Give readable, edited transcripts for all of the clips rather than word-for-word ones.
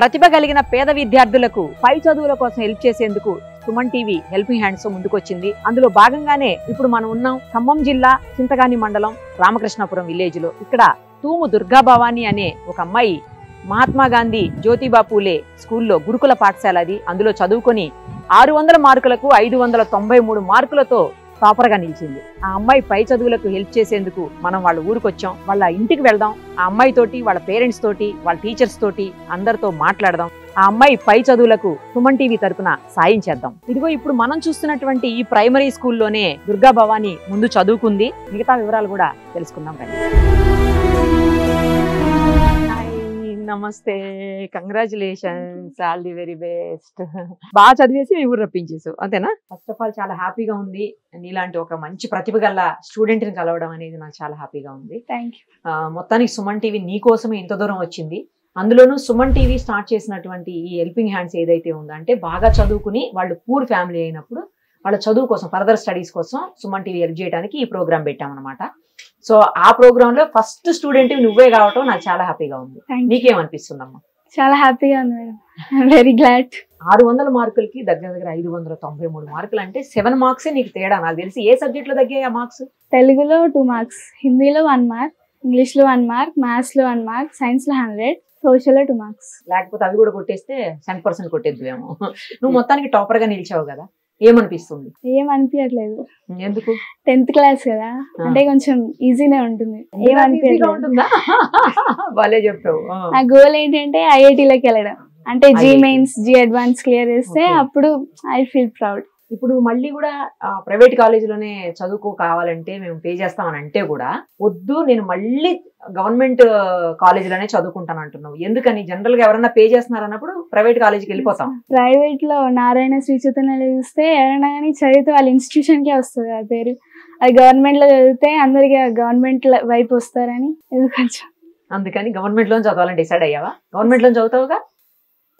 ప్రతిభ కలిగిన పేద విద్యార్థులకు పై చదువుల కోసం హెల్ప్ చేసేందుకు సుమన్ టీవీ హెల్పింగ్ హ్యాండ్స్ ముందుకొచ్చింది. అందులో భాగంగానే ఇప్పుడు మనం ఉన్నాం ఖమ్మం జిల్లా చింతగాని మండలం రామకృష్ణాపురం విలేజ్ లో. ఇక్కడ తూము దుర్గా భవాని అనే ఒక అమ్మాయి మహాత్మా గాంధీ జ్యోతిబా పూలే స్కూల్లో గురుకుల పాఠశాల అది. అందులో చదువుకొని 600 మార్కులకు 593 మార్కులతో టాపర్ గా నిలిచింది. ఆ అమ్మాయి పై చదువులకు హెల్ప్ చేసేందుకు మనం వాళ్ళ ఊరికి వచ్చాం. వాళ్ళ ఇంటికి వెళ్దాం, ఆ అమ్మాయి తోటి, వాళ్ళ పేరెంట్స్ తోటి, వాళ్ళ టీచర్స్ తోటి అందరితో మాట్లాడదాం. ఆ అమ్మాయి పై చదువులకు సుమన్ టీవీ తరపున సాయం చేద్దాం. ఇదిగో ఇప్పుడు మనం చూస్తున్నటువంటి ఈ ప్రైమరీ స్కూల్లోనే దుర్గా భవాని ముందు చదువుకుంది. మిగతా వివరాలు కూడా తెలుసుకుందాం రండి. నమస్తే, congratulations, all the very best. బాగా చదివేసి మీ ఊరు రప్పించేసావు అంతేనా? ఫస్ట్ ఆఫ్ ఆల్ చాలా హ్యాపీగా ఉంది. నీలాంటి ఒక మంచి ప్రతిభ గల స్టూడెంట్ ని కలవడం అనేది నాకు చాలా హ్యాపీగా ఉంది. మొత్తానికి సుమన్ టీవీ నీ కోసమే ఇంత దూరం వచ్చింది. అందులోనూ సుమన్ టీవీ స్టార్ట్ చేసినటువంటి ఈ హెల్పింగ్ హ్యాండ్స్ ఏదైతే ఉందో, అంటే బాగా చదువుకుని వాళ్ళు పూర్ ఫ్యామిలీ అయినప్పుడు వాళ్ళ చదువు కోసం, ఫర్దర్ స్టడీస్ కోసం సుమన్ టీవీ హెల్ప్ చేయడానికి ఈ ప్రోగ్రామ్ పెట్టామన్నమాట. సో ఆ ప్రోగ్రామ్ లో ఫస్ట్ స్టూడెంట్ నువ్వే కావటం నాకు చాలా హ్యాపీగా ఉంది. నీకేమనిపిస్తుందమ్మా? చాలా హ్యాపీగా ఉంది మేడం, వెరీ గ్లాడ్. 600 మార్కులకి దగ్గర 593 మార్కులు అంటే 7 మార్క్స్ నీకు తేడా. నాకు తెలిసి ఏ సబ్జెక్ట్ లో తగ్గాయి ఆ మార్క్స్? తెలుగులో 2 మార్క్స్, హిందీలో 1 మార్క్, ఇంగ్లీష్ లో 1 మార్క్, మ్యాథ్స్ లో 1 మార్క్, సైన్స్ లో 100, సోషల్ లో 2 మార్క్స్. లేకపోతే అవి కూడా కొట్టేస్తే 100% కొట్టేద్దువేమో. నువ్వు మొత్తానికి టాపర్ గా నిలిచావు కదా, ఏమనిపిస్తుంది? ఏమనిపించట్లేదు. ఎందుకు? 10th క్లాస్ కదా, అంటే కొంచెం ఈజీనే ఉంటుంది. ఏమనిపించట్లేదా? వాళ్ళే చెప్తావు. నా గోల్ ఏంటంటే ఐఐటీలోకి వెళ్ళడం, అంటే JEE Mains, JEE advance clear చేస్తే అప్పుడు ఐ ఫీల్ ప్రౌడ్. ఇప్పుడు మళ్ళీ కూడా ప్రైవేట్ కాలేజీలోనే చదువుకో కావాలంటే మేము పే చేస్తామని అంటే కూడా వద్దు, నేను మళ్ళీ గవర్నమెంట్ కాలేజీలోనే చదువుకుంటాను అంటున్నావు. ఎందుకని? జనరల్ గా ఎవరైనా పే చేస్తున్నారు అన్నప్పుడు ప్రైవేట్ కాలేజీకి వెళ్ళిపోతాం. ప్రైవేట్ లో నారాయణ శ్రీ చైతన్యలో చూస్తే ఎవరైనా కానీ చదివితే వాళ్ళ ఇన్స్టిట్యూషన్ కే వస్తుంది ఆ పేరు. అది గవర్నమెంట్ లో చదివితే అందరికి గవర్నమెంట్ వైపు వస్తారని కొంచెం అందుకని గవర్నమెంట్ లో చదవాలని డిసైడ్ అయ్యావా? గవర్నమెంట్ లో చదువుతావుగా,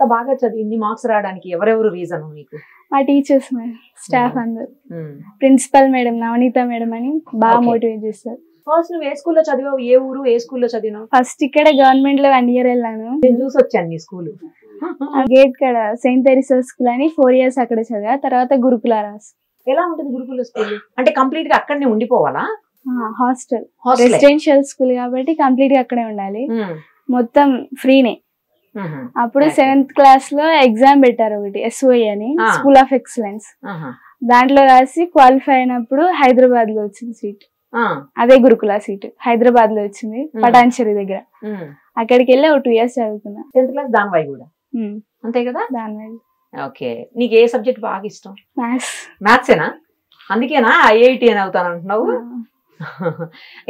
బాగా చదివి ఇన్ని మార్క్స్ రావడానికి ఎవరెవరు రీజన్ నీకు? మా టీచర్స్ మేడం, స్టాఫ్ అందరు, ప్రిన్సిపల్ మేడం నవనీత మేడం అని బాగా మోటివేట్ చేస్తారు. ఫస్ట్ నువ్వు ఏ స్కూల్లో చదివావు? ఏ ఊరు, ఏ స్కూల్లో చదివినావు? ఫస్ట్ ఇక్కడ గవర్నమెంట్ లో 1 year వెళ్ళాను. నేను చూసి వచ్చాను నీ స్కూల్. గేట్ కడ సెయింట్ తెరీసా స్కూల్ అని 4 years అక్కడ చదివా. తర్వాత గురుకుల రాస్. ఎలా ఉంటుంది గురుకుల స్కూల్? అంటే కంప్లీట్ గా అక్కడనే ఉండిపోవాలా? హాస్టల్, రెసిడెన్షియల్ స్కూల్ కాబట్టి కంప్లీట్ గా అక్కడే ఉండాలి. మొత్తం ఫ్రీనే. అప్పుడు 7th క్లాస్ లో ఎగ్జామ్ పెట్టారు ఒకటి, SOE అని, స్కూల్ ఆఫ్ ఎక్సలెన్స్. దాంట్లో రాసి క్వాలిఫై అయినప్పుడు హైదరాబాద్ లో వచ్చింది సీట్. అదే గురుకుల సీట్ హైదరాబాద్ లో వచ్చింది, పటాన్చెరి దగ్గర. అక్కడికి వెళ్ళి ఒక 2 years చదువుకున్నా. 10th క్లాస్ దానివై కూడా అంతే కదా? దానివై. ఓకే, నీకు ఏ సబ్జెక్ట్ బాగా ఇష్టం? మ్యాథ్స్. మ్యాథ్సేనా? అందుకేనా IIT అని అవుతాను అంటున్నావు?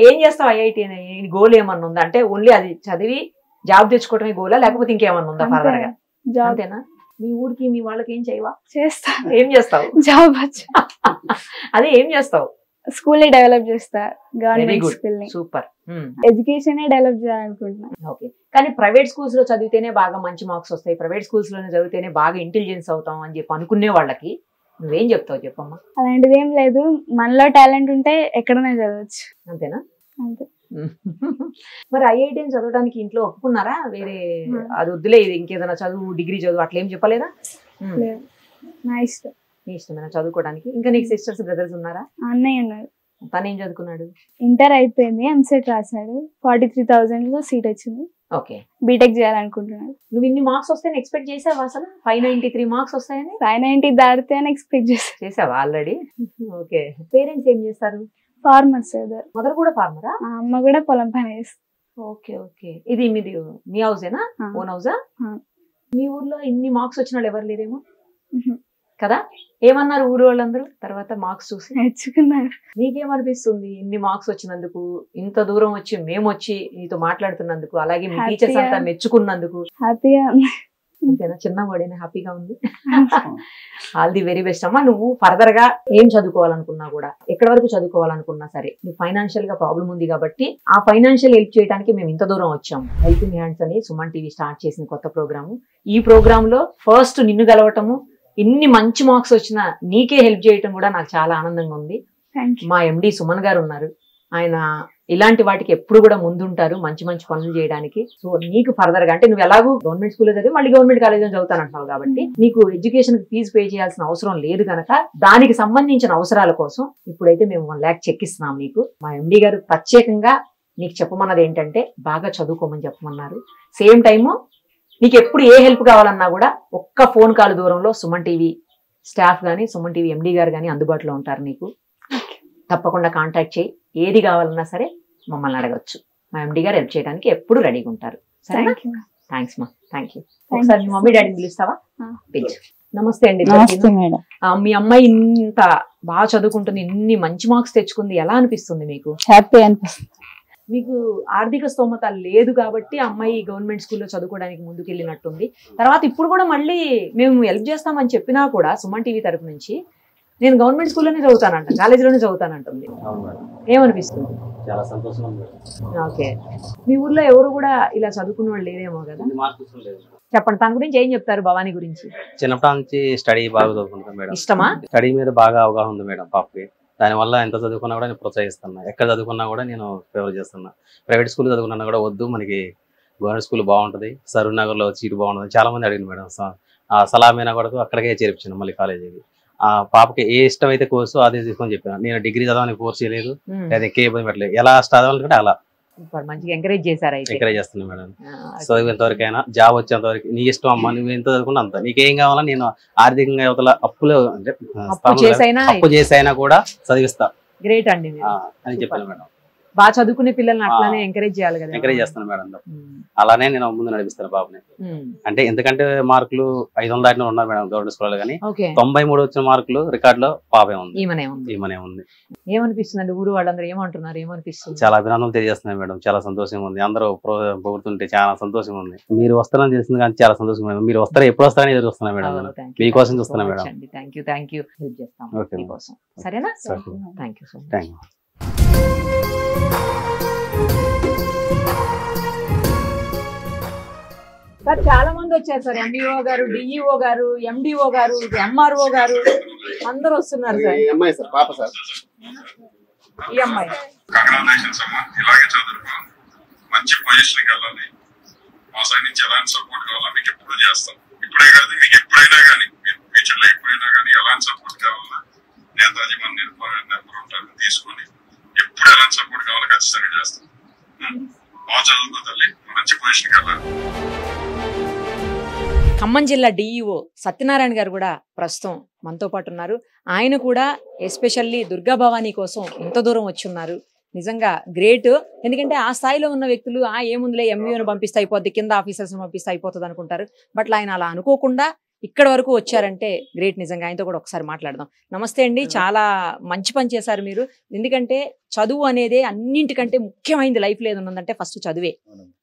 ఏం చేస్తావు IIT అని? గోల్ ఏమన్నా ఉందా? అంటే ఓన్లీ అది చదివి జాబ్ తెచ్చుకోవటమే గోలా, లేకపోతే ఇంకేమన్నా ఉందా ఫర్దర్ గా? అంతేనా? మీ ఊరికి మీ వాళ్ళకి ఏం చేయవా? చేస్తా. ఏం చేస్తావు? జాబ్. అదే ఏం చేస్తావు? స్కూల్ డెవలప్ చేస్తా, గవర్నమెంట్ స్కూల్ ని. సూపర్. ఎడ్యుకేషన్ డెవలప్ చేయాలనుకుంటున్నా. ఓకే, కానీ ప్రైవేట్ స్కూల్స్ లో చదివితేనే బాగా మంచి మార్క్స్ వస్తాయి, ప్రైవేట్ స్కూల్స్ లోనే చదివితేనే బాగా ఇంటెలిజెన్స్ అవుతాం అని చెప్పి అనుకునే వాళ్ళకి నువ్వేం చెప్తావు చెప్పమ్మా? అలాంటిది ఏం లేదు, మనలో టాలెంట్ ఉంటే ఎక్కడైనా చదవచ్చు. అంతేనా? అంతే. మరి IIT చదవడానికి ఇంట్లో ఒప్పుకున్నారా? వేరే అది వద్దులే, ఇది ఇంకేదైనా చదువు, డిగ్రీ చదువు అట్లా ఏం చెప్పలేదా? నా ఇష్టం. నీ ఇష్టమేనా చదువుకోవడానికి? ఇంకా నీకు సిస్టర్స్, బ్రదర్స్ ఉన్నారా? అన్నయ్య ఉన్నారు. తను ఏం చదువుకున్నాడు? ఇంటర్ అయిపోయింది, ఎంసెట్ రాశాడు, 43,000 లో సీట్ వచ్చింది. ఓకే, బీటెక్ చేయాలనుకుంటున్నాడు. నువ్వు ఇన్ని మార్క్స్ వస్తాయని ఎక్స్పెక్ట్ చేసావా? అసలు 593 మార్క్స్ వస్తాయని? 590 దాటితే అని ఎక్స్పెక్ట్ చేసావా ఆల్రెడీ? ఓకే, పేరెంట్స్ ఏం చేస్తారు? ఫార్మర్స్. మదర్ కూడా ఫార్మరా? అమ్మ కూడా పొలం పని చేస్తారు. ఓకే ఓకే, ఇది మీది మీ హౌసేనా? ఓన్ హౌసా? మీ ఊర్లో ఇన్ని మార్క్స్ వచ్చిన వాళ్ళు ఎవరు లేరేమో కదా? ఏమన్నారు ఊరు వాళ్ళందరూ తర్వాత మార్క్స్ చూసి? మెచ్చుకున్నారు. నీకేమనిపిస్తుంది ఇన్ని మార్క్స్ వచ్చినందుకు, ఇంత దూరం వచ్చి మేము వచ్చి నీతో మాట్లాడుతున్నందుకు, అలాగే మీ టీచర్స్ అంతా మెచ్చుకున్నందుకు? హ్యాపీగా. అంతేనా? చిన్న వాడేనా హ్యాపీగా ఉంది? ఆల్ ది వెరీ బెస్ట్ అమ్మా. నువ్వు ఫర్దర్ గా ఏం చదువుకోవాలనుకున్నా కూడా, ఎక్కడి వరకు చదువుకోవాలనుకున్నా సరే, నువ్వు ఫైనాన్షియల్ గా ప్రాబ్లం ఉంది కాబట్టి ఆ ఫైనాన్షియల్ హెల్ప్ చేయడానికి మేము ఇంత దూరం వచ్చాం. హెల్పింగ్ హ్యాండ్స్ అని సుమన్ టీవీ స్టార్ట్ చేసిన కొత్త ప్రోగ్రాము. ఈ ప్రోగ్రామ్ లో ఫస్ట్ నిన్ను గెలవటము, ఇన్ని మంచి మార్క్స్ వచ్చినా నీకే హెల్ప్ చేయటం కూడా నాకు చాలా ఆనందంగా ఉంది. మా MD సుమన్ గారు ఉన్నారు, ఆయన ఇలాంటి వాటికి ఎప్పుడు కూడా ముందుంటారు మంచి మంచి పనులు చేయడానికి. సో నీకు ఫర్దర్ గా అంటే నువ్వు ఎలాగూ గవర్నమెంట్ స్కూల్లో చదివి మళ్ళీ గవర్నమెంట్ కాలేజ్ లో చదువుతానంటున్నావు కాబట్టి నీకు ఎడ్యుకేషన్ ఫీజు పే చేయాల్సిన అవసరం లేదు కనుక దానికి సంబంధించిన అవసరాల కోసం ఇప్పుడైతే మేము 1 lakh చెక్ ఇస్తున్నాం నీకు. మా ఎండి గారు ప్రత్యేకంగా నీకు చెప్పమన్నది ఏంటంటే బాగా చదువుకోమని చెప్పమన్నారు. సేమ్ టైము నీకు ఎప్పుడు ఏ హెల్ప్ కావాలన్నా కూడా ఒక్క ఫోన్ కాల్ దూరంలో సుమన్ టీవీ స్టాఫ్ కానీ సుమన్ టీవీ ఎండి గారు కానీ అందుబాటులో ఉంటారు. నీకు తప్పకుండా కాంటాక్ట్ చేయి. ఏది కావాలన్నా సరే మమ్మల్ని అడగచ్చు. మా ఎండి గారు హెల్ప్ చేయడానికి ఎప్పుడు రెడీగా ఉంటారు. సరేనా? థ్యాంక్స్ మా, థ్యాంక్ యూ. ఒకసారి మీ మమ్మీ డాడీని పిలుస్తావా? పిలుచు. నమస్తే అండి. మీ అమ్మాయి ఇంత బాగా చదువుకుంటుంది, ఇన్ని మంచి మార్క్స్ తెచ్చుకుంది, ఎలా అనిపిస్తుంది మీకు? హ్యాపీ అనిపిస్తుంది. మీకు ఆర్థిక స్తోమత లేదు కాబట్టి అమ్మాయి గవర్నమెంట్ స్కూల్లో చదువుకోవడానికి ముందుకెళ్ళినట్టుంది. తర్వాత ఇప్పుడు కూడా మళ్ళీ మేము హెల్ప్ చేస్తామని చెప్పినా కూడా సుమన్ టీవీ తరపు నుంచి నేను గవర్నమెంట్ స్కూల్లోనే చదువుతానంట, కాలేజీలోనే చదువుతానంటుంది. ఏమనిపిస్తుంది? చాలా సంతోషం ఉంది. ఓకే. మీ ఊర్లో ఎవరు కూడా ఇలా చదువుకున్న వాళ్ళు లేదేమో కదా? చెప్పండి, తన గురించి ఏం చెప్తారు? భవానీ గురించి చిన్నప్పటి నుంచి స్టడీ బాగా చదువుకుంటాం మేడం. ఇష్టమా? స్టడీ మీద బాగా అవగాహన ఉంది మేడం పాపకి. దానివల్ల ఎంత చదువుకున్నా కూడా నేను ప్రోత్సహిస్తున్నా. ఎక్కడ చదువుకున్నా కూడా నేను ఫేవర్ చేస్తున్నా. ప్రైవేట్ స్కూల్ చదువుకున్నా కూడా వద్దు, మనకి గవర్నమెంట్ స్కూల్ బాగుంటుంది, సరూర్ నగర్లో సీటు బాగుంటుంది చాలా మంది అడిగింది మేడం. సలామైనా కూడా అక్కడికే చేర్పించాను మళ్ళీ కాలేజీకి. ఆ పాపకి ఏ ఇష్టం అయితే కోర్సు అదే తీసుకొని చెప్పాను. నేను డిగ్రీ చదవడానికి ఫోర్స్ చేయలేదు, లేదా ఇంకే ఇబ్బంది పెట్టలేదు. ఎలా చదవాలంటే అలా మంచిగా ఎంకరేజ్ చేశారు. ఎంకరేజ్ చేస్తున్నాను మేడం. చదివేంతవరకైనా జాబ్ వచ్చేంత వరకు నీ ఇష్టం అమ్మా, నువ్వు ఎంత చదువుకున్నా అంత, నీకేం కావాలా నేను ఆర్థికంగా యువతల అప్పులు అంటే అప్పు చేసైనా కూడా చదివిస్తా. గ్రేట్ అండి అని చెప్పాను మేడం. బాగా చదువుకునే పిల్లల్ని అట్లానే ఎంకరేజ్ చేయాలి కదా. ఎంకరేజ్ చేస్తాను మేడం. అలానే నేను ముందు నడిపిస్తాను బాబుని. అంటే ఎందుకంటే మార్కులు 500 దాటిన ఉన్నారు మేడం గవర్నమెంట్ స్కూల్, కానీ 93 వచ్చిన మార్కులు రికార్డులో పాపే ఉంది, ఈమెనే ఉంది. ఏమనిపిస్తుంది? ఊరు వాళ్ళందరూ ఏమంటున్నారు? ఏమనిపిస్తుంది? చాలా అభినందనలు తెలియజేస్తున్నాయి మేడం. చాలా సంతోషంగా ఉంది. అందరూ పొగుడుతుంటే చాలా సంతోషంగా ఉంది. మీరు వస్తారని తెలిసింది కానీ చాలా సంతోషంగా ఉంది. మీరు వస్తారా, ఎప్పుడు వస్తారని ఎదురు వస్తున్నా మేడం. మీకోసం చూస్తున్నా మేడం. Thank you. హెల్ప్ చేస్తాం. సరేనా? Thank you so much. Thank you. Sir చాలా మంది వచ్చారు సార్. ఎంఈఓ గారు, డిఈఓ గారు, ఎండిఓ గారు, ఎంఆర్ఓ గారు అందరూ వస్తున్నారు సార్. ఈ అమ్మాయి మంచి పొజిషన్ వెళ్ళాలి, మా సైడ్ నుంచి ఎలాంటి సపోర్ట్ కావాలా మీకు ఎప్పుడు చేస్తాం. ఇప్పుడే కాదు, మీకు ఎప్పుడైనా కానీ ఫ్యూచర్ లో ఎప్పుడైనా కానీ ఎలాంటి సపోర్ట్ కావాలా నేతాజీ మన నెంబర్ ఉంటారు తీసుకొని ఎప్పుడు ఎలాంటి సపోర్ట్ కావాలో ఖచ్చితంగా చేస్తాం. బాగా చదువుకో తల్లి, మంచి పొజిషన్కి వెళ్ళాలి. ఖమ్మం జిల్లా డిఈఓ సత్యనారాయణ గారు కూడా ప్రస్తుతం మనతో పాటు ఉన్నారు. ఆయన కూడా ఎస్పెషల్లీ దుర్గా భవానీ కోసం ఇంత దూరం వచ్చి ఉన్నారు. నిజంగా గ్రేట్. ఎందుకంటే ఆ స్థాయిలో ఉన్న వ్యక్తులు ఏముందిలే ఎంఈఓను పంపిస్తే అయిపోద్ది, కింద ఆఫీసర్స్ పంపిస్తే అయిపోతుంది అనుకుంటారు. బట్ ఆయన అలా అనుకోకుండా ఇక్కడ వరకు వచ్చారంటే గ్రేట్. నిజంగా ఆయనతో కూడా ఒకసారి మాట్లాడదాం. నమస్తే అండి. చాలా మంచి పని చేశారు మీరు. ఎందుకంటే చదువు అనేది అన్నింటికంటే ముఖ్యమైనది లైఫ్లో ఏది ఉన్నదంటే ఫస్ట్ చదువే.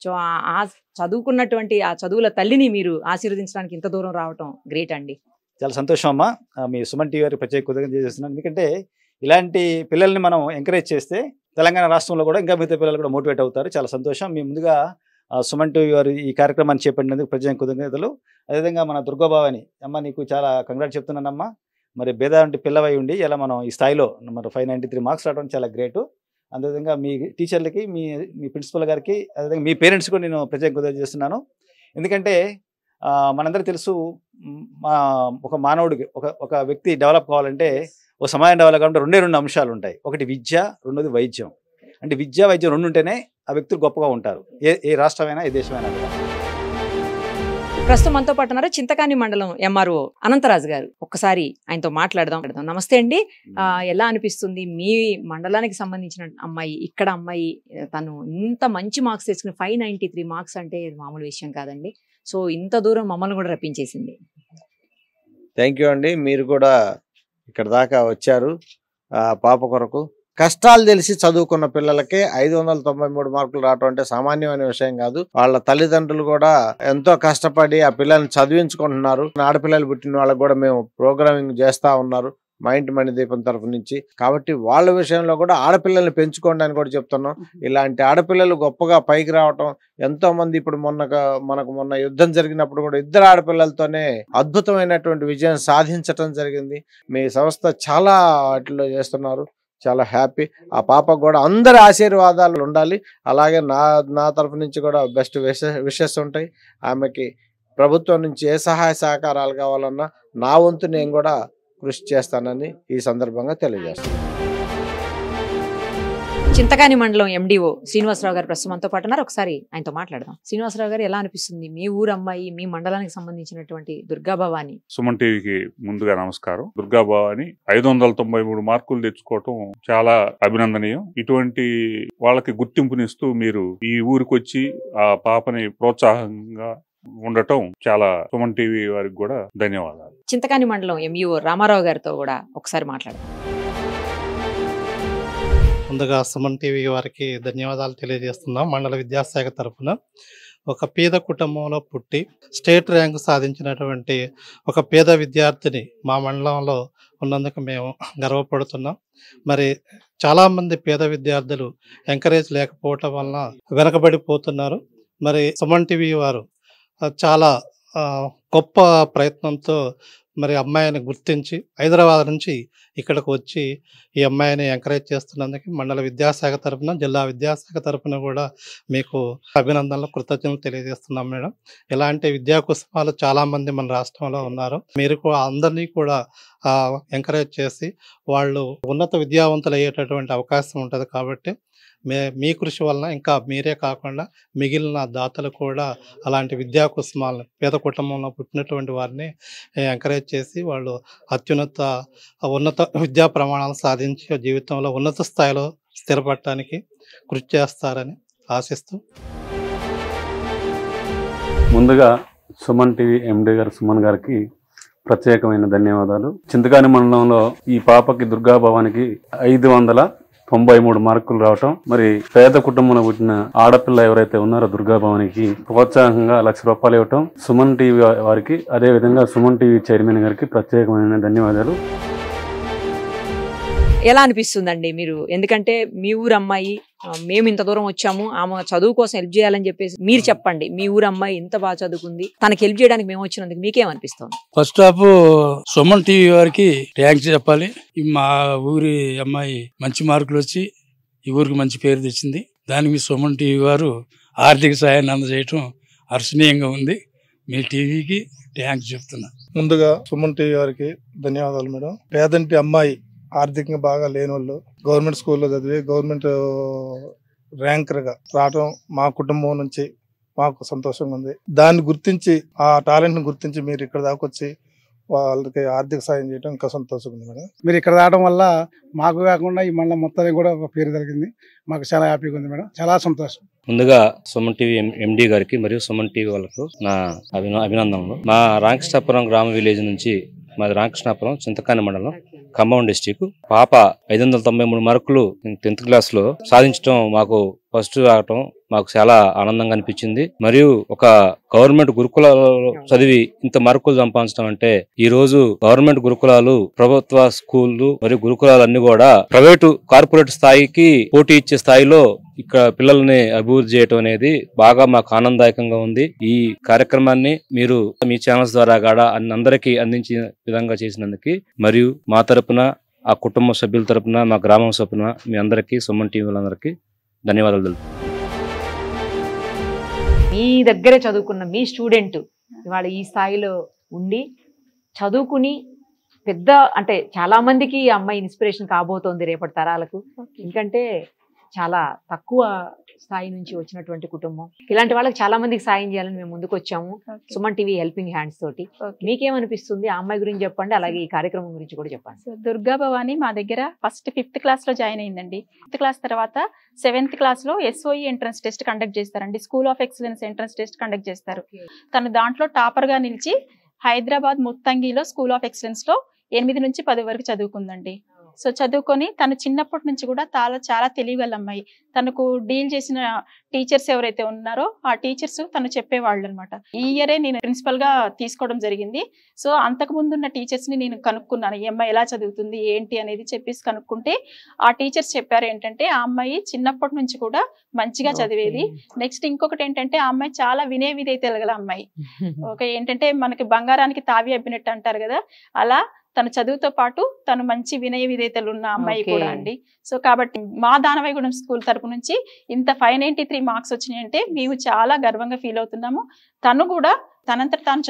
సో ఆ చదువుకున్నటువంటి ఆ చదువుల తల్లిని మీరు ఆశీర్వదించడానికి ఇంత దూరం రావటం గ్రేట్ అండి. చాలా సంతోషం అమ్మా. మీ సుమన్ టీవీ వారికి ప్రత్యేక కృతజ్ఞతలు చేస్తున్నాను. ఎందుకంటే ఇలాంటి పిల్లల్ని మనం ఎంకరేజ్ చేస్తే తెలంగాణ రాష్ట్రంలో కూడా ఇంకా మిగతా పిల్లలు కూడా మోటివేట్ అవుతారు. చాలా సంతోషం. మీ ముందుగా సుమన్ టీవీ వారు ఈ కార్యక్రమాన్ని చేపట్టినందుకు ప్రత్యేక కృతజ్ఞతలు. అదేవిధంగా మన దుర్గా భవాని అమ్మ, నీకు చాలా కంగ్రాట్ చెప్తున్నానమ్మా. మరి బేదాంటి పిల్లవై ఉండి ఇలా మనం ఈ స్థాయిలో మరి 593 మార్క్స్ రావడం చాలా గ్రేటు. అదేవిధంగా మీ టీచర్లకి, మీ ప్రిన్సిపల్ గారికి, అదేవిధంగా మీ పేరెంట్స్ కూడా నేను ప్రత్యేక కృతజ్ఞతలు చేస్తున్నాను. ఎందుకంటే మనందరూ తెలుసు, ఒక మానవుడికి ఒక వ్యక్తి డెవలప్ కావాలంటే, ఒక సమాజం డెవలప్ కావాలంటే రెండు అంశాలు ఉంటాయి. ఒకటి విద్య, రెండోది వైద్యం. అంటే విద్య, వైద్యం రెండు ఉంటేనే ఆ వ్యక్తులు గొప్పగా ఉంటారు, ఏ రాష్ట్రమైనా ఏ దేశమైనా కూడా. ప్రస్తుతం మనతో పాటు ఉన్నారు చింతకాని మండలం ఎంఆర్ఓ అనంతరాజు గారు. ఒక్కసారి ఆయనతో మాట్లాడదాం. నమస్తే అండి. ఎలా అనిపిస్తుంది మీ మండలానికి సంబంధించిన అమ్మాయి, ఇక్కడ అమ్మాయి తను ఇంత మంచి మార్క్స్ తెచ్చుకుని 593 మార్క్స్ అంటే మామూలు విషయం కాదండి. సో ఇంత దూరం మమ్మల్ని కూడా రప్పించేసింది. థ్యాంక్ యూ అండి. మీరు కూడా ఇక్కడ దాకా వచ్చారు పాప కొరకు. కష్టాలు తెలిసి చదువుకున్న పిల్లలకే 593 మార్కులు రావటం అంటే సామాన్యమైన విషయం కాదు. వాళ్ళ తల్లిదండ్రులు కూడా ఎంతో కష్టపడి ఆ పిల్లల్ని చదివించుకుంటున్నారు. ఆడపిల్లలు పుట్టిన వాళ్ళకి కూడా మేము ప్రోగ్రామింగ్ చేస్తా ఉన్నారు మా ఇంటి మణి దీపం తరఫు నుంచి. కాబట్టి వాళ్ళ విషయంలో కూడా ఆడపిల్లల్ని పెంచుకోండి అని కూడా చెప్తున్నాం. ఇలాంటి ఆడపిల్లలు గొప్పగా పైకి రావటం ఎంతో మంది, ఇప్పుడు మనకు మొన్న యుద్ధం జరిగినప్పుడు కూడా 2 ఆడపిల్లలతోనే అద్భుతమైనటువంటి విజయం సాధించటం జరిగింది. మీ సంస్థ చాలా వాటిలో చేస్తున్నారు. చాలా హ్యాపీ. ఆ పాపకు కూడా అందరి ఆశీర్వాదాలు ఉండాలి. అలాగే నా తరఫు నుంచి కూడా బెస్ట్ విషెస్ ఉంటాయి. ఆమెకి ప్రభుత్వం నుంచి ఏ సహాయ సహకారాలు కావాలన్నా నా వంతు నేను కూడా కృషి చేస్తానని ఈ సందర్భంగా తెలియజేస్తాను. చింతకాని మండలం ఎండిఓ శ్రీనివాసరావు గారు ప్రస్తుతం మనతో పాటు ఉన్నారు. ఒకసారి ఆయనతో మాట్లాడదాం. శ్రీనివాసరావు గారు, ఎలా అనిపిస్తుంది మీ ఊరు అమ్మాయి, మీ మండలానికి సంబంధించినటువంటి దుర్గా భవాని? సుమన్ టీవీకి ముందుగా నమస్కారం. దుర్గా భవాని 593 మార్కులు తెచ్చుకోవటం చాలా అభినందనీయం. ఇటువంటి వాళ్ళకి గుర్తింపునిస్తూ మీరు ఈ ఊరికి వచ్చి ఆ పాపని ప్రోత్సాహంగా ఉండటం చాలా సుమన్ టీవీ వారికి కూడా ధన్యవాదాలు. చింతకాని మండలం ఎంఈఓ రామారావు గారితో కూడా ఒకసారి మాట్లాడదాం. ముందుగా సుమన్ టీవీ వారికి ధన్యవాదాలు తెలియజేస్తున్నాం. మండల విద్యాశాఖ తరఫున ఒక పేద కుటుంబంలో పుట్టి స్టేట్ ర్యాంకు సాధించినటువంటి ఒక పేద విద్యార్థిని మా మండలంలో ఉన్నందుకు మేము గర్వపడుతున్నాం. మరి చాలామంది పేద విద్యార్థులు ఎంకరేజ్ లేకపోవటం వలన వెనకబడిపోతున్నారు. మరి సుమన్ టీవీ వారు చాలా గొప్ప ప్రయత్నంతో మరి అమ్మాయిని గుర్తించి హైదరాబాద్ నుంచి ఇక్కడికి వచ్చి ఈ అమ్మాయిని ఎంకరేజ్ చేస్తున్నందుకు మండల విద్యాశాఖ తరఫున, జిల్లా విద్యాశాఖ తరఫున కూడా మీకు అభినందనలు, కృతజ్ఞతలు తెలియజేస్తున్నాం మేడం. ఇలాంటి విద్యా కుసుమాలు చాలామంది మన రాష్ట్రంలో ఉన్నారు. మీరు అందరినీ కూడా ఎంకరేజ్ చేసి వాళ్ళు ఉన్నత విద్యావంతులు అయ్యేటటువంటి అవకాశం ఉంటుంది. కాబట్టి మీ కృషి వలన ఇంకా మీరే కాకుండా మిగిలిన దాతలు కూడా అలాంటి విద్యా కుసుమాలను, పేద కుటుంబంలో పుట్టినటువంటి వారిని ఎంకరేజ్ చేసి వాళ్ళు ఉన్నత విద్యా ప్రమాణాలు సాధించి జీవితంలో ఉన్నత స్థాయిలో స్థిరపడటానికి కృషి చేస్తారని ఆశిస్తూ, ముందుగా సుమన్ టీవీ ఎండి గారు సుమన్ గారికి ప్రత్యేకమైన ధన్యవాదాలు. చింతకాని మండలంలో ఈ పాపకి దుర్గా భవానికి 593 మార్కులు రావటం, మరి పేద కుటుంబంలో పుట్టిన ఆడపిల్ల ఎవరైతే ఉన్నారో దుర్గా భవానికి ప్రోత్సాహంగా 1,00,000 రూపాయలు ఇవ్వటం సుమన్ టీవీ వారికి, అదే విధంగా సుమన్ టీవీ చైర్మన్ గారికి ప్రత్యేకమైన ధన్యవాదాలు. ఎలా అనిపిస్తుందండి మీరు? ఎందుకంటే మీ ఊరు అమ్మాయి, మేము ఇంత దూరం వచ్చాము, ఆమె చదువు కోసం హెల్ప్ చేయాలని చెప్పేసి మీరు చెప్పండి. మీ ఊరు అమ్మాయి ఇంత బాగా చదువుకుంది, తనకి హెల్ప్ చేయడానికి మేము వచ్చినందుకు మీకేమనిపిస్తుంది? ఫస్ట్ ఆఫ్ సుమన్ టీవీ వారికి థ్యాంక్స్ చెప్పాలి. మా ఊరి అమ్మాయి మంచి మార్కులు వచ్చి ఈ ఊరికి మంచి పేరు తెచ్చింది. దానికి సుమన్ టీవీ వారు ఆర్థిక సాయాన్ని అందజేయటం హర్షణీయంగా ఉంది. మీ టీవీకి థ్యాంక్స్ చెప్తున్నా. ముందుగా సుమన్ టీవీ వారికి ధన్యవాదాలు మేడం. పేదంటి అమ్మాయి, ఆర్థికంగా బాగా లేని వాళ్ళు గవర్నమెంట్ స్కూల్లో చదివి గవర్నమెంట్ ర్యాంకర్గా రావడం మా కుటుంబం నుంచి మాకు సంతోషంగా ఉంది. దాన్ని గుర్తించి, ఆ టాలెంట్ని గుర్తించి మీరు ఇక్కడ దాకా వచ్చి వాళ్ళకి ఆర్థిక సాయం చేయడం ఇంకా సంతోషంగా ఉంది మేడం. మీరు ఇక్కడ రావడం వల్ల మాకు కాకుండా ఈ మండలం మొత్తానికి కూడా ఒక పేరు జరిగింది. మాకు చాలా హ్యాపీగా ఉంది మేడం, చాలా సంతోషం. ముందుగా సుమన్ టీవీ ఎండి గారికి మరియు సుమన్ టీవీ వాళ్ళకు నా అభినందనలు. మా రామకృష్ణాపురం గ్రామ విలేజ్ నుంచి, మాది రామకృష్ణాపురం చింతకాని మండలం, ఖమ్మం డిస్టిక్. పాప 593 మార్కులు 10th క్లాస్ లో సాధించడం మాకు ఫస్ట్ రావటం మాకు చాలా ఆనందంగా అనిపించింది. మరియు ఒక గవర్నమెంట్ గురుకులాలలో చదివి ఇంత మార్కులు సంపాదించడం అంటే, ఈ రోజు గవర్నమెంట్ గురుకులాలు, ప్రభుత్వ స్కూళ్లు మరియు గురుకులాలు అన్ని కూడా ప్రైవేటు కార్పొరేట్ స్థాయికి పోటీ ఇచ్చే స్థాయిలో ఇక్కడ పిల్లల్ని అభివృద్ధి చేయటం అనేది బాగా మాకు ఆనందదాయకంగా ఉంది. ఈ కార్యక్రమాన్ని మీరు మీ ఛానల్స్ ద్వారా కూడా అందరికీ అందించిన విధంగా చేసినందుకు, మరియు మా తరపున, ఆ కుటుంబ సభ్యుల తరపున, మా గ్రామం తరపున మీ అందరికీ, సుమన్ టీవీ వాళ్ళందరికీ ధన్యవాదాలు. మీ దగ్గరే చదువుకున్న మీ స్టూడెంట్ ఇవాళ ఈ స్థాయిలో ఉండి చదువుకుని పెద్ద, అంటే చాలా మందికి ఈ అమ్మాయి ఇన్స్పిరేషన్ కాబోతోంది రేపటి తరాలకు. ఎందుకంటే చాలా తక్కువ స్థాయి నుంచి వచ్చినటువంటి కుటుంబం. ఇలాంటి వాళ్ళకి చాలా మందికి సాయం చేయాలని మేము ముందుకు వచ్చాము సుమన్ టీవీ హెల్పింగ్ హ్యాండ్స్ తోటి. మీకేమనిపిస్తుంది? ఆ అమ్మాయి గురించి చెప్పండి, అలాగే ఈ కార్యక్రమం గురించి కూడా చెప్పండి. దుర్గా భవాని మా దగ్గర ఫస్ట్ 5th క్లాస్ లో జాయిన్ అయిందండి. 5th క్లాస్ తర్వాత 7th క్లాస్ లో SOE ఎంట్రన్స్ టెస్ట్ కండక్ట్ చేస్తారండి. School of excellence entrance test conduct చేస్తారు. తను దాంట్లో టాపర్ గా నిలిచి హైదరాబాద్ ముత్తంగిలో స్కూల్ ఆఫ్ ఎక్సలెన్స్ లో 8 నుంచి 10 వరకు చదువుకుందండి. సో చదువుకొని తను చిన్నప్పటి నుంచి కూడా చాలా తెలియగల అమ్మాయి. తనకు డీల్ చేసిన టీచర్స్ ఎవరైతే ఉన్నారో ఆ టీచర్స్ తను చెప్పేవాళ్ళు అనమాట. ఈ ఇయరే నేను ప్రిన్సిపల్ గా తీసుకోవడం జరిగింది. సో అంతకు ముందు ఉన్న టీచర్స్ ని నేను కనుక్కున్నాను, ఈ అమ్మాయి ఎలా చదువుతుంది ఏంటి అనేది చెప్పేసి కనుక్కుంటే ఆ టీచర్స్ చెప్పారు ఏంటంటే, ఆ అమ్మాయి చిన్నప్పటి నుంచి కూడా మంచిగా చదివేది. నెక్స్ట్ ఇంకొకటి ఏంటంటే, ఆ అమ్మాయి చాలా విధేయతలు గల అమ్మాయి. ఏంటంటే మనకి బంగారానికి తావి అబ్బినట్టు అంటారు కదా, అలా తన చదువుతో పాటు తను మంచి వినయ విధేతలు ఉన్న అమ్మాయి కూడా అండి. సో కాబట్టి మా దానవాయిగూడెం స్కూల్ తరపు నుంచి ఇంత 593 మార్క్స్ వచ్చినాయి అంటే మేము చాలా గర్వంగా ఫీల్ అవుతున్నాము. తను కూడా తనంతట తాను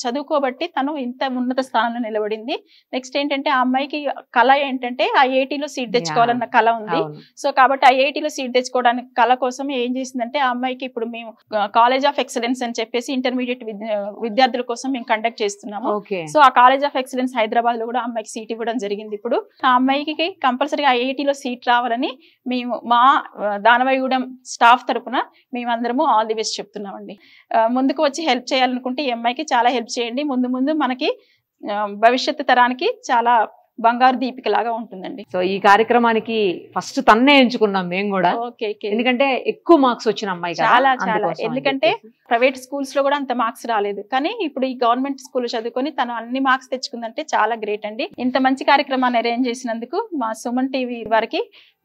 చదువుకోబట్టి తను ఇంత ఉన్నత స్థానంలో నిలబడింది. నెక్స్ట్ ఏంటంటే ఆ అమ్మాయికి కళ ఏంటంటే ఐఐటీలో సీట్ తెచ్చుకోవాలన్న కళ ఉంది. సో కాబట్టి ఐఐటీలో సీట్ తెచ్చుకోవడానికి కళ కోసం ఏం చేసిందంటే ఆ అమ్మాయికి ఇప్పుడు మేము కాలేజ్ ఆఫ్ ఎక్సలెన్స్ అని చెప్పేసి ఇంటర్మీడియట్ విద్యార్థుల కోసం మేము కండక్ట్ చేస్తున్నాము. సో ఆ కాలేజ్ ఆఫ్ ఎక్సలెన్స్ హైదరాబాద్ లో కూడా అమ్మాయికి సీట్ ఇవ్వడం జరిగింది. ఇప్పుడు ఆ అమ్మాయికి కంపల్సరీగా ఐఐటీలో సీట్ రావాలని మేము మా దానవాయిగూడెం స్టాఫ్ తరపున మేమందరము ఆల్ ది బెస్ట్ చెప్తున్నామండి. ముందుకు వచ్చి హెల్ప్ చేయాలనుకుంటే ఈ అమ్మాయికి చాలా హెల్ప్ చేయండి. ముందు ముందు మనకి భవిష్యత్తు తరానికి చాలా బంగారు దీపిక లాగా ఉంటుందండి. సో ఈ కార్యక్రమానికి ఫస్ట్ తన్నే ఎంచుకున్నాం మేము కూడా, ఎందుకంటే ఎక్కువ మార్క్స్ వచ్చిన అమ్మాయి చాలా. ఎందుకంటే ప్రైవేట్ స్కూల్స్ లో కూడా అంత మార్క్స్ రాలేదు, కానీ ఇప్పుడు ఈ గవర్నమెంట్ స్కూల్ చదువుకొని తను అన్ని మార్క్స్ తెచ్చుకుందంటే చాలా గ్రేట్ అండి. ఇంత మంచి కార్యక్రమాన్ని అరేంజ్ చేసినందుకు మా సుమన్ టీవీ వారికి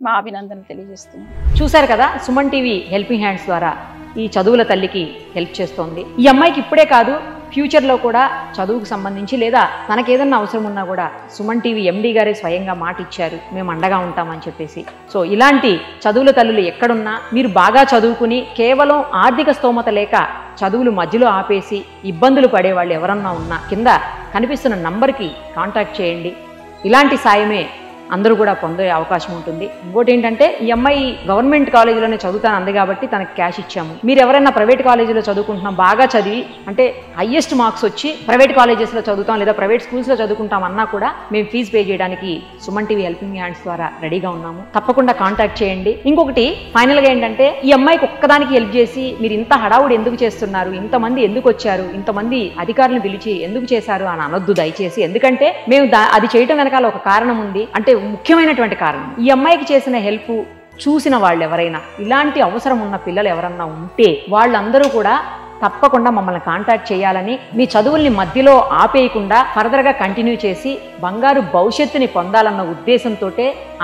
మా అభినందనలు తెలియజేస్తున్నాం. చూశారు కదా, సుమన్ టీవీ హెల్పింగ్ హ్యాండ్స్ ద్వారా ఈ చదువుల తల్లికి హెల్ప్ చేస్తోంది. ఈ అమ్మాయికి ఇప్పుడే కాదు, ఫ్యూచర్లో కూడా చదువుకు సంబంధించి లేదా తనకేదన్నా అవసరం ఉన్నా కూడా సుమన్ టీవీ ఎండి గారే స్వయంగా మాట ఇచ్చారు, మేము అండగా ఉంటామని చెప్పేసి. సో ఇలాంటి చదువుల తల్లులు ఎక్కడున్నా, మీరు బాగా చదువుకుని కేవలం ఆర్థిక స్తోమత లేక చదువులు మధ్యలో ఆపేసి ఇబ్బందులు పడేవాళ్ళు ఎవరన్నా ఉన్నా కింద కనిపిస్తున్న నంబర్కి కాంటాక్ట్ చేయండి. ఇలాంటి సాయమే అందరూ కూడా పొందే అవకాశం ఉంటుంది. ఇంకోటి ఏంటంటే ఈ అమ్మాయి గవర్నమెంట్ కాలేజీలోనే చదువుతాను అంది కాబట్టి తనకి క్యాష్ ఇచ్చాము. మీరు ఎవరైనా ప్రైవేట్ కాలేజీలో చదువుకుంటున్నాం, బాగా చదివి అంటే హైయెస్ట్ మార్క్స్ వచ్చి ప్రైవేట్ కాలేజెస్లో చదువుతాం లేదా ప్రైవేట్ స్కూల్స్లో చదువుకుంటాం అన్నా కూడా మేము ఫీజు పే చేయడానికి సుమన్ టీవీ హెల్పింగ్ హ్యాండ్స్ ద్వారా రెడీగా ఉన్నాము. తప్పకుండా కాంటాక్ట్ చేయండి. ఇంకొకటి ఫైనల్గా ఏంటంటే ఈ అమ్మాయికి ఒక్కదానికి హెల్ప్ చేసి మీరు ఇంత హడావుడు ఎందుకు చేస్తున్నారు, ఇంతమంది ఎందుకు వచ్చారు, ఇంతమంది అధికారులను పిలిచి ఎందుకు చేశారు అని అనొద్దు దయచేసి. ఎందుకంటే మేము అది చేయడం వెనకాల ఒక కారణం ఉంది, అంటే ముఖ్యమైనటువంటి కారణం. ఈ అమ్మాయికి చేసిన హెల్ప్ చూసిన వాళ్ళు ఎవరైనా, ఇలాంటి అవసరం ఉన్న పిల్లలు ఎవరన్నా ఉంటే వాళ్ళందరూ కూడా తప్పకుండా మమ్మల్ని కాంటాక్ట్ చేయాలని, మీ చదువుల్ని మధ్యలో ఆపేయకుండా ఫర్దర్గా కంటిన్యూ చేసి బంగారు భవిష్యత్తుని పొందాలన్న ఉద్దేశంతో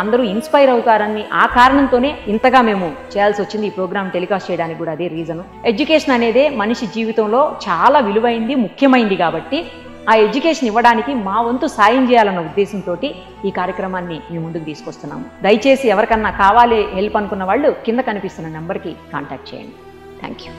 అందరూ ఇన్స్పైర్ అవుతారని ఆ కారణంతోనే ఇంతగా మేము చేయాల్సి వచ్చింది. ఈ ప్రోగ్రామ్ టెలికాస్ట్ చేయడానికి కూడా అదే రీజను. ఎడ్యుకేషన్ అనేదే మనిషి జీవితంలో చాలా విలువైంది, ముఖ్యమైంది. కాబట్టి ఆ ఎడ్యుకేషన్ ఇవ్వడానికి మా వంతు సాయం చేయాలన్న ఉద్దేశంతో ఈ కార్యక్రమాన్ని మీ ముందుకు తీసుకొస్తున్నాము. దయచేసి ఎవరికన్నా కావాలి హెల్ప్ అనుకున్న వాళ్ళు కింద కనిపిస్తున్న నెంబర్కి కాంటాక్ట్ చేయండి. Thank you.